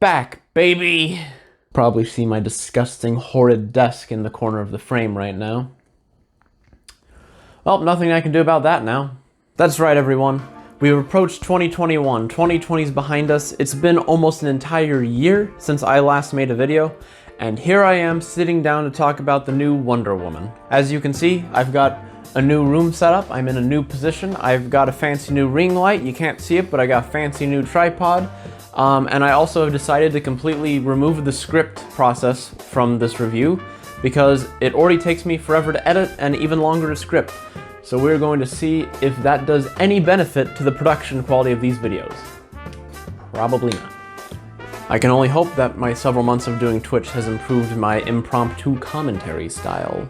back, baby! Probably see my disgusting, horrid desk in the corner of the frame right now. Well, nothing I can do about that now. That's right, everyone. We've approached 2021. 2020's behind us. It's been almost an entire year since I last made a video, and here I am sitting down to talk about the new Wonder Woman. As you can see, I've got a new room set up. I'm in a new position. I've got a fancy new ring light. You can't see it, but I got a fancy new tripod. And I also have decided to completely remove the script process from this review because it already takes me forever to edit and even longer to script. So we're going to see if that does any benefit to the production quality of these videos. Probably not. I can only hope that my several months of doing Twitch has improved my impromptu commentary style.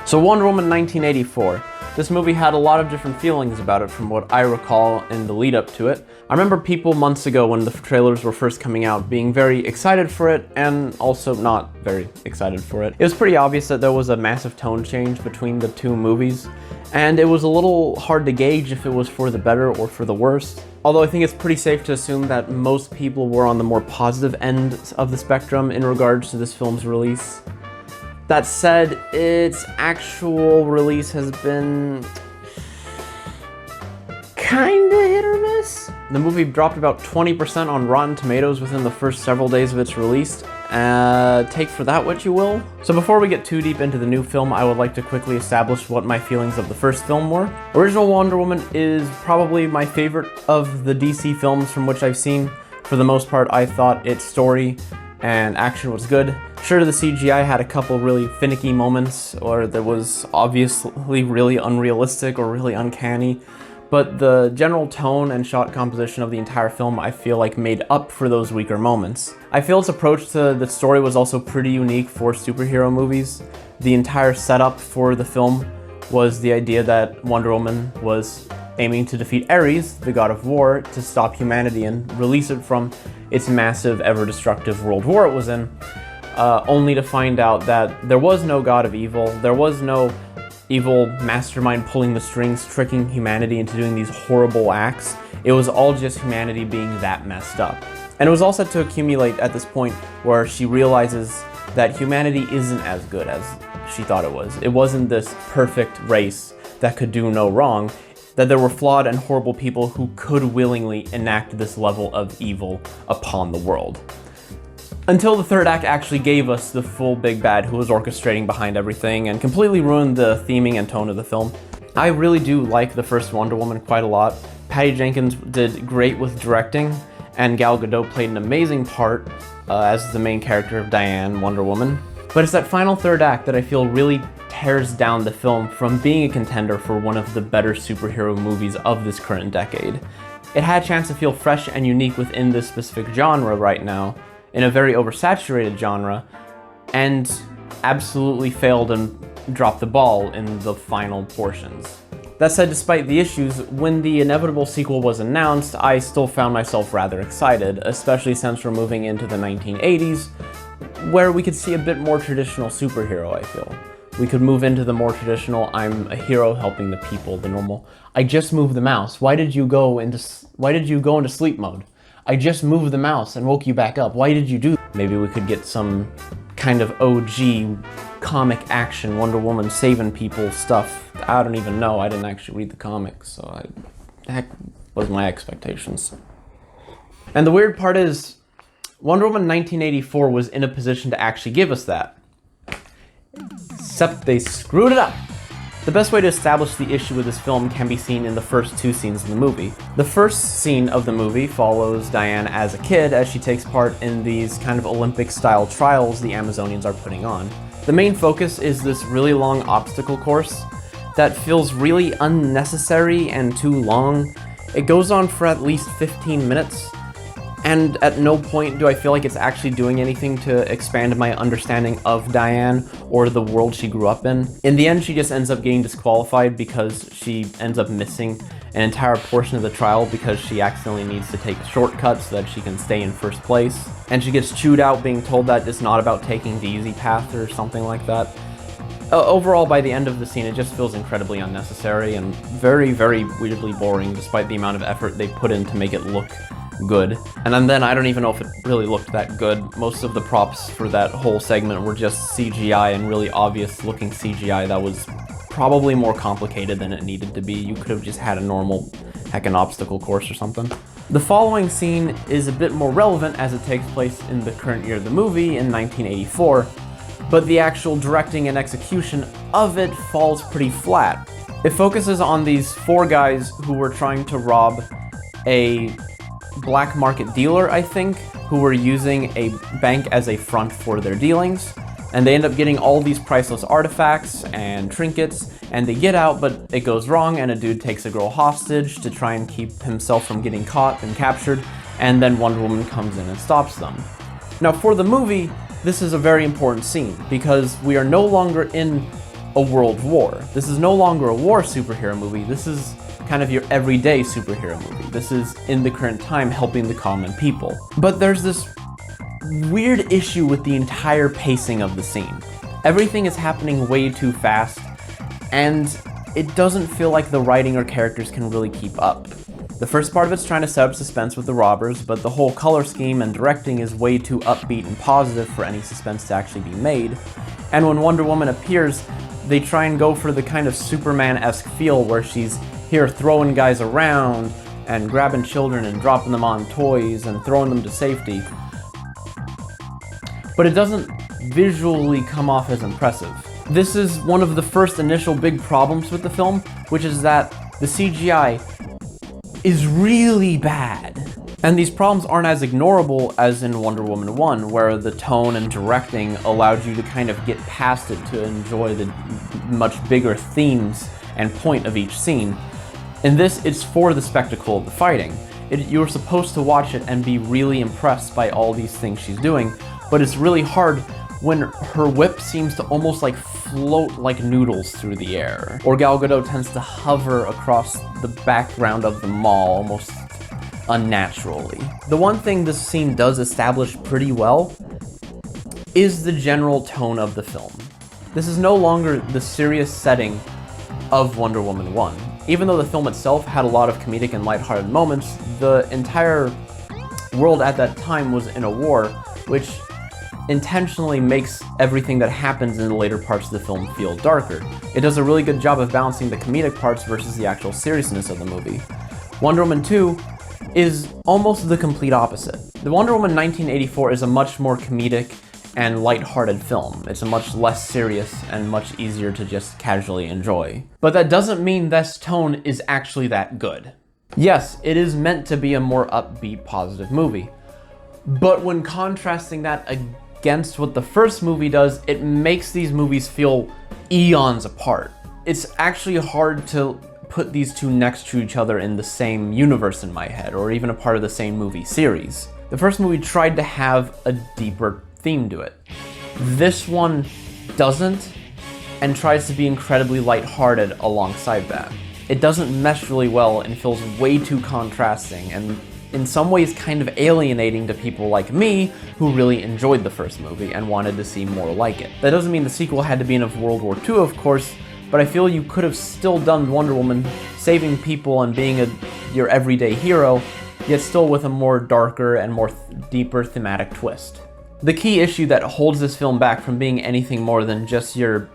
So Wonder Woman 1984. This movie had a lot of different feelings about it from what I recall in the lead up to it. I remember people months ago when the trailers were first coming out being very excited for it and also not very excited for it. It was pretty obvious that there was a massive tone change between the two movies, and it was a little hard to gauge if it was for the better or for the worse. Although I think it's pretty safe to assume that most people were on the more positive end of the spectrum in regards to this film's release. That said, its actual release has been kinda hit or miss. The movie dropped about 20% on Rotten Tomatoes within the first several days of its release. Take for that what you will. So before we get too deep into the new film, I would like to quickly establish what my feelings of the first film were. Original Wonder Woman is probably my favorite of the DC films from which I've seen. For the most part, I thought its story and action was good. Sure, the CGI had a couple really finicky moments, or there was obviously really unrealistic or really uncanny, but the general tone and shot composition of the entire film I feel like made up for those weaker moments. I feel its approach to the story was also pretty unique for superhero movies. The entire setup for the film was the idea that Wonder Woman was aiming to defeat Ares, the god of war, to stop humanity and release it from its massive, ever-destructive world war it was in, only to find out that there was no god of evil, there was no evil mastermind pulling the strings, tricking humanity into doing these horrible acts. It was all just humanity being that messed up. And it was all set to accumulate at this point where she realizes that humanity isn't as good as she thought it was. It wasn't this perfect race that could do no wrong, that there were flawed and horrible people who could willingly enact this level of evil upon the world. Until the third act actually gave us the full big bad who was orchestrating behind everything and completely ruined the theming and tone of the film. I really do like the first Wonder Woman quite a lot. Patty Jenkins did great with directing, and Gal Gadot played an amazing part as the main character of Diane, Wonder Woman. But it's that final third act that I feel really tears down the film from being a contender for one of the better superhero movies of this current decade. It had a chance to feel fresh and unique within this specific genre right now, in a very oversaturated genre, and absolutely failed and dropped the ball in the final portions. That said, despite the issues, when the inevitable sequel was announced, I still found myself rather excited, especially since we're moving into the 1980s, where we could see a bit more traditional superhero, I feel. We could move into the more traditional, I'm a hero helping the people, the normal, I just moved the mouse, why did you go into sleep mode? I just moved the mouse and woke you back up, why did you do that? Maybe we could get some kind of OG comic action, Wonder Woman saving people stuff. I don't even know, I didn't actually read the comics, so heck was my expectations. And the weird part is, Wonder Woman 1984 was in a position to actually give us that. Except they screwed it up. The best way to establish the issue with this film can be seen in the first two scenes in the movie. The first scene of the movie follows Diane as a kid as she takes part in these kind of Olympic-style trials the Amazonians are putting on. The main focus is this really long obstacle course that feels really unnecessary and too long. It goes on for at least 15 minutes, and at no point do I feel like it's actually doing anything to expand my understanding of Diane or the world she grew up in. In the end, she just ends up getting disqualified because she ends up missing an entire portion of the trial because she accidentally needs to take shortcuts so that she can stay in first place. And she gets chewed out being told that it's not about taking the easy path or something like that. Overall, by the end of the scene, it just feels incredibly unnecessary and very, very weirdly boring despite the amount of effort they put in to make it look good. And then I don't even know if it really looked that good. Most of the props for that whole segment were just CGI and really obvious looking CGI that was probably more complicated than it needed to be. You could have just had a normal heckin' obstacle course or something. The following scene is a bit more relevant as it takes place in the current year of the movie in 1984, but the actual directing and execution of it falls pretty flat. It focuses on these 4 guys who were trying to rob a black market dealer, I think, who were using a bank as a front for their dealings. And they end up getting all these priceless artifacts and trinkets, and they get out, but it goes wrong, and a dude takes a girl hostage to try and keep himself from getting caught and captured, and then Wonder Woman comes in and stops them. Now, for the movie, this is a very important scene, because we are no longer in a world war. This is no longer a war superhero movie. This is kind of your everyday superhero movie. This is in the current time helping the common people. But there's this weird issue with the entire pacing of the scene. Everything is happening way too fast, and it doesn't feel like the writing or characters can really keep up. The first part of it's trying to set up suspense with the robbers, but the whole color scheme and directing is way too upbeat and positive for any suspense to actually be made. And when Wonder Woman appears, they try and go for the kind of Superman-esque feel where she's here throwing guys around and grabbing children and dropping them on toys and throwing them to safety. But it doesn't visually come off as impressive. This is one of the first initial big problems with the film, which is that the CGI is really bad. And these problems aren't as ignorable as in Wonder Woman 1, where the tone and directing allowed you to kind of get past it to enjoy the much bigger themes and point of each scene. In this, it's for the spectacle of the fighting. You're supposed to watch it and be really impressed by all these things she's doing, but it's really hard when her whip seems to almost like float like noodles through the air. Or Gal Gadot tends to hover across the background of the mall almost unnaturally. The one thing this scene does establish pretty well is the general tone of the film. This is no longer the serious setting of Wonder Woman 1. Even though the film itself had a lot of comedic and lighthearted moments, the entire world at that time was in a war, which intentionally makes everything that happens in the later parts of the film feel darker. It does a really good job of balancing the comedic parts versus the actual seriousness of the movie. Wonder Woman 2 is almost the complete opposite. The Wonder Woman 1984 is a much more comedic and lighthearted film. It's a much less serious and much easier to just casually enjoy. But that doesn't mean this tone is actually that good. Yes, it is meant to be a more upbeat, positive movie. But when contrasting that against what the first movie does, it makes these movies feel eons apart. It's actually hard to put these two next to each other in the same universe in my head, or even a part of the same movie series. The first movie tried to have a deeper theme to it. This one doesn't, and tries to be incredibly lighthearted alongside that. It doesn't mesh really well and feels way too contrasting, and in some ways kind of alienating to people like me who really enjoyed the first movie and wanted to see more like it. That doesn't mean the sequel had to be in of World War II, of course, but I feel you could have still done Wonder Woman saving people and being your everyday hero, yet still with a more darker and more deeper thematic twist. The key issue that holds this film back from being anything more than just your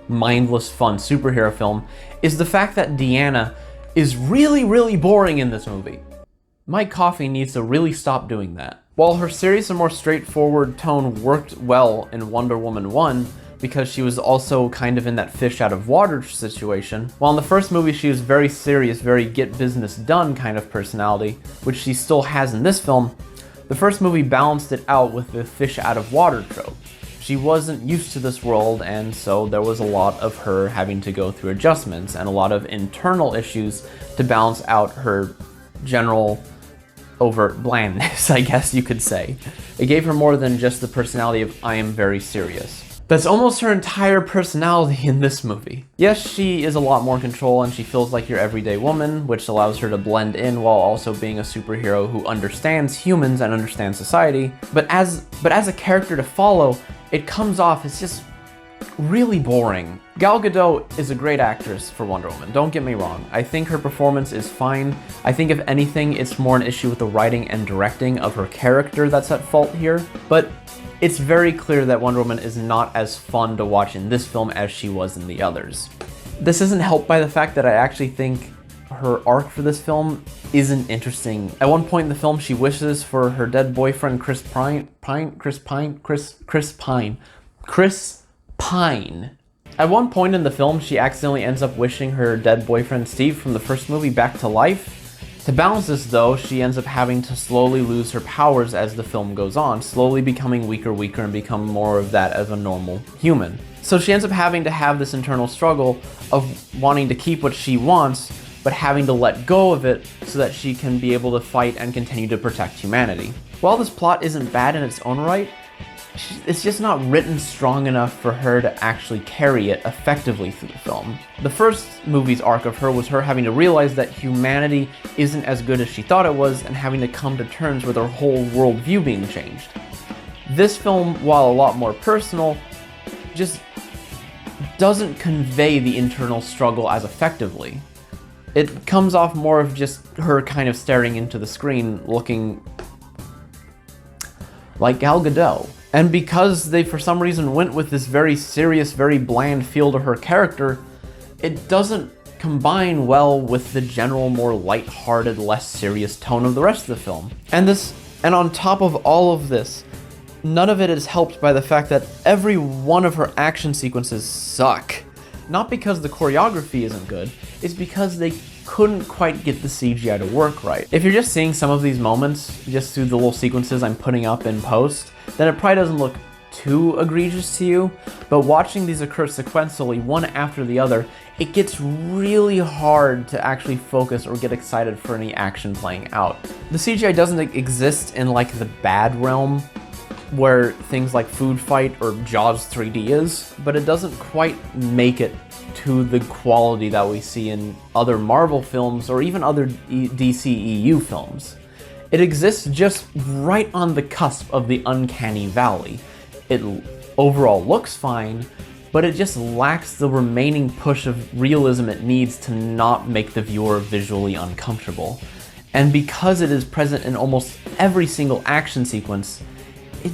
mindless, fun superhero film is the fact that Deanna is really, really boring in this movie. My coffee needs to really stop doing that. While her serious and more straightforward tone worked well in Wonder Woman 1, because she was also kind of in that fish out of water situation, while in the first movie she was very serious, very get business done kind of personality, which she still has in this film, the first movie balanced it out with the fish out of water trope. She wasn't used to this world, and so there was a lot of her having to go through adjustments and a lot of internal issues to balance out her general overt blandness, I guess you could say. It gave her more than just the personality of I am very serious. That's almost her entire personality in this movie. Yes, she is a lot more in control and she feels like your everyday woman, which allows her to blend in while also being a superhero who understands humans and understands society. But as a character to follow, it comes off as just really boring. Gal Gadot is a great actress for Wonder Woman, don't get me wrong. I think her performance is fine. I think if anything, it's more an issue with the writing and directing of her character that's at fault here. But it's very clear that Wonder Woman is not as fun to watch in this film as she was in the others. This isn't helped by the fact that I actually think her arc for this film isn't interesting. At one point in the film, she wishes for her dead boyfriend Chris Pine. At one point in the film, she accidentally ends up wishing her dead boyfriend Steve from the first movie back to life. To balance this though, she ends up having to slowly lose her powers as the film goes on, slowly becoming weaker and become more of that as a normal human. So she ends up having to have this internal struggle of wanting to keep what she wants, but having to let go of it so that she can be able to fight and continue to protect humanity. While this plot isn't bad in its own right, it's just not written strong enough for her to actually carry it effectively through the film. The first movie's arc of her was her having to realize that humanity isn't as good as she thought it was and having to come to terms with her whole worldview being changed. This film, while a lot more personal, just doesn't convey the internal struggle as effectively. It comes off more of just her kind of staring into the screen looking like Gal Gadot. And because they for some reason went with this very serious, very bland feel to her character, it doesn't combine well with the general more lighthearted, less serious tone of the rest of the film. And on top of all of this, none of it is helped by the fact that every one of her action sequences suck. Not because the choreography isn't good, it's because they couldn't quite get the CGI to work right. If you're just seeing some of these moments, just through the little sequences I'm putting up in post, then it probably doesn't look too egregious to you, but watching these occur sequentially, one after the other, it gets really hard to actually focus or get excited for any action playing out. The CGI doesn't exist in like the bad realm, where things like Food Fight or Jaws 3D is, but it doesn't quite make it to the quality that we see in other Marvel films or even other DCEU films. It exists just right on the cusp of the uncanny valley. It overall looks fine, but it just lacks the remaining push of realism it needs to not make the viewer visually uncomfortable. And because it is present in almost every single action sequence, it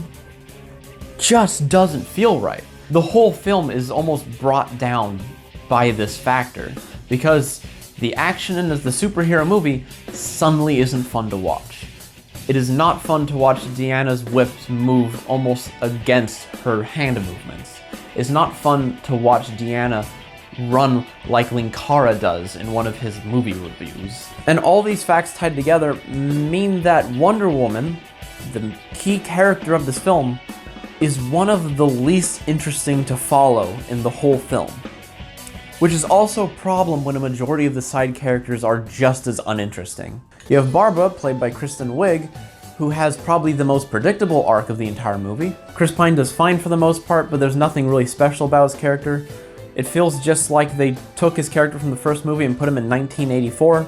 just doesn't feel right. The whole film is almost brought down by this factor, because the action in the superhero movie suddenly isn't fun to watch. It is not fun to watch Diana's whips move almost against her hand movements. It's not fun to watch Diana run like Linkara does in one of his movie reviews. And all these facts tied together mean that Wonder Woman, the key character of this film, is one of the least interesting to follow in the whole film. Which is also a problem when a majority of the side characters are just as uninteresting. You have Barbara, played by Kristen Wiig, who has probably the most predictable arc of the entire movie. Chris Pine does fine for the most part, but there's nothing really special about his character. It feels just like they took his character from the first movie and put him in 1984,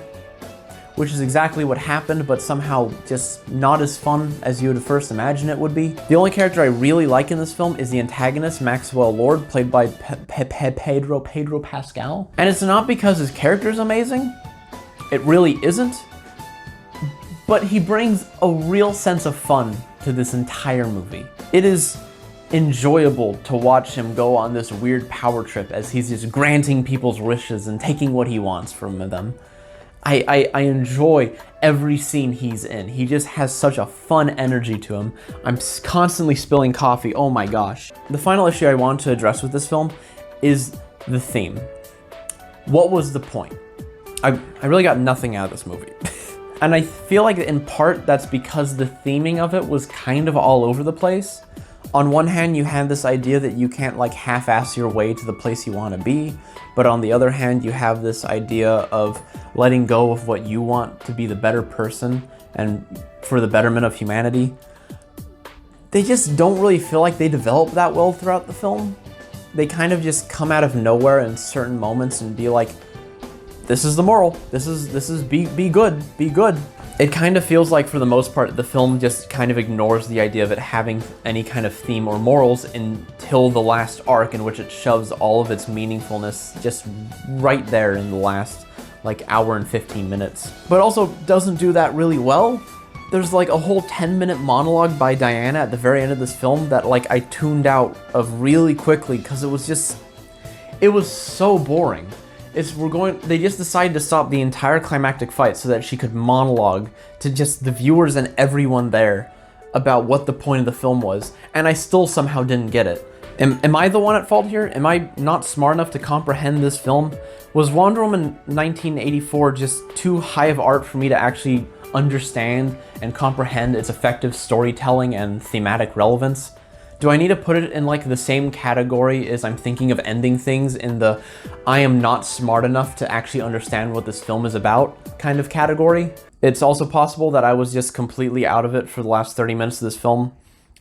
which is exactly what happened, but somehow just not as fun as you would first imagine it would be. The only character I really like in this film is the antagonist, Maxwell Lord, played by Pedro Pascal. And it's not because his character is amazing, it really isn't, but he brings a real sense of fun to this entire movie. It is enjoyable to watch him go on this weird power trip as he's just granting people's wishes and taking what he wants from them. I enjoy every scene he's in. He just has such a fun energy to him. I'm constantly spilling coffee, oh my gosh. The final issue I want to address with this film is the theme. What was the point? I really got nothing out of this movie. And I feel like in part that's because the theming of it was kind of all over the place. On one hand, you had this idea that you can't like half-ass your way to the place you want to be, but on the other hand, you have this idea of letting go of what you want to be the better person and for the betterment of humanity. They just don't really feel like they develop that well throughout the film. They kind of just come out of nowhere in certain moments and be like, this is the moral, this is be good, be good. It kind of feels like, for the most part, the film just kind of ignores the idea of it having any kind of theme or morals until until the last arc, in which it shoves all of its meaningfulness just right there in the last like hour and 15 minutes. But also doesn't do that really well. There's like a whole 10-minute monologue by Diana at the very end of this film that like I tuned out of really quickly because it was so boring. They just decided to stop the entire climactic fight so that she could monologue to just the viewers and everyone there about what the point of the film was, and I still somehow didn't get it. Am I the one at fault here? Am I not smart enough to comprehend this film? Was Wonder Woman 1984 just too high of art for me to actually understand and comprehend its effective storytelling and thematic relevance? Do I need to put it in like the same category as I'm thinking of ending things in the I am not smart enough to actually understand what this film is about kind of category? It's also possible that I was just completely out of it for the last 30 minutes of this film.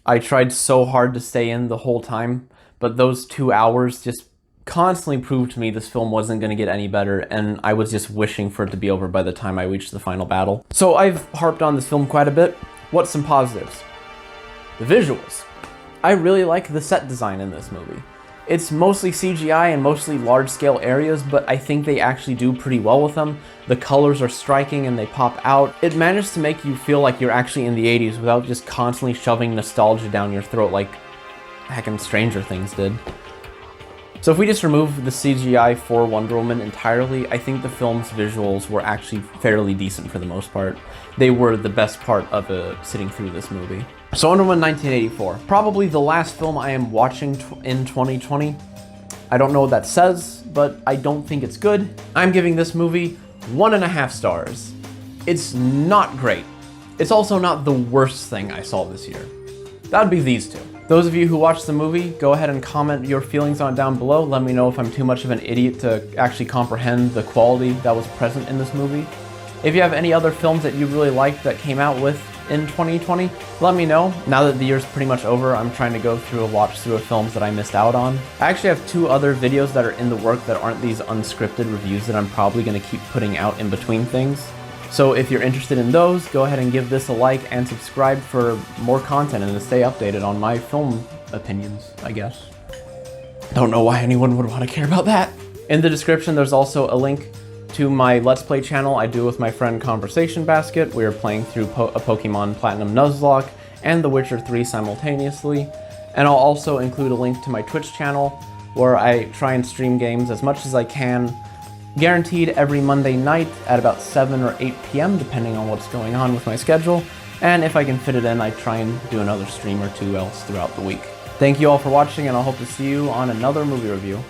I tried so hard to stay in the whole time, but those 2 hours just constantly proved to me this film wasn't going to get any better, and I was just wishing for it to be over by the time I reached the final battle. So I've harped on this film quite a bit. What's some positives? The visuals. I really like the set design in this movie. It's mostly CGI and mostly large-scale areas, but I think they actually do pretty well with them. The colors are striking and they pop out. It manages to make you feel like you're actually in the 80s without just constantly shoving nostalgia down your throat like heckin' Stranger Things did. So if we just remove the CGI for Wonder Woman entirely, I think the film's visuals were actually fairly decent for the most part. They were the best part of sitting through this movie. So Wonder Woman 1984, probably the last film I am watching in 2020. I don't know what that says, but I don't think it's good. I'm giving this movie 1.5 stars. It's not great. It's also not the worst thing I saw this year. That'd be these two. Those of you who watched the movie, go ahead and comment your feelings on it down below. Let me know if I'm too much of an idiot to actually comprehend the quality that was present in this movie. If you have any other films that you really liked that came out in 2020, let me know. Now that the year's pretty much over, I'm trying to go through a watch through of films that I missed out on. I actually have 2 other videos that are in the work that aren't these unscripted reviews that I'm probably going to keep putting out in between things. So if you're interested in those, go ahead and give this a like and subscribe for more content and to stay updated on my film opinions, I guess. Don't know why anyone would want to care about that. In the description, there's also a link to my Let's Play channel I do with my friend Conversation Basket. We are playing through a Pokemon Platinum Nuzlocke and The Witcher 3 simultaneously. And I'll also include a link to my Twitch channel where I try and stream games as much as I can, guaranteed every Monday night at about 7 or 8 p.m. depending on what's going on with my schedule. And if I can fit it in, I try and do another stream or two else throughout the week. Thank you all for watching, and I'll hope to see you on another movie review.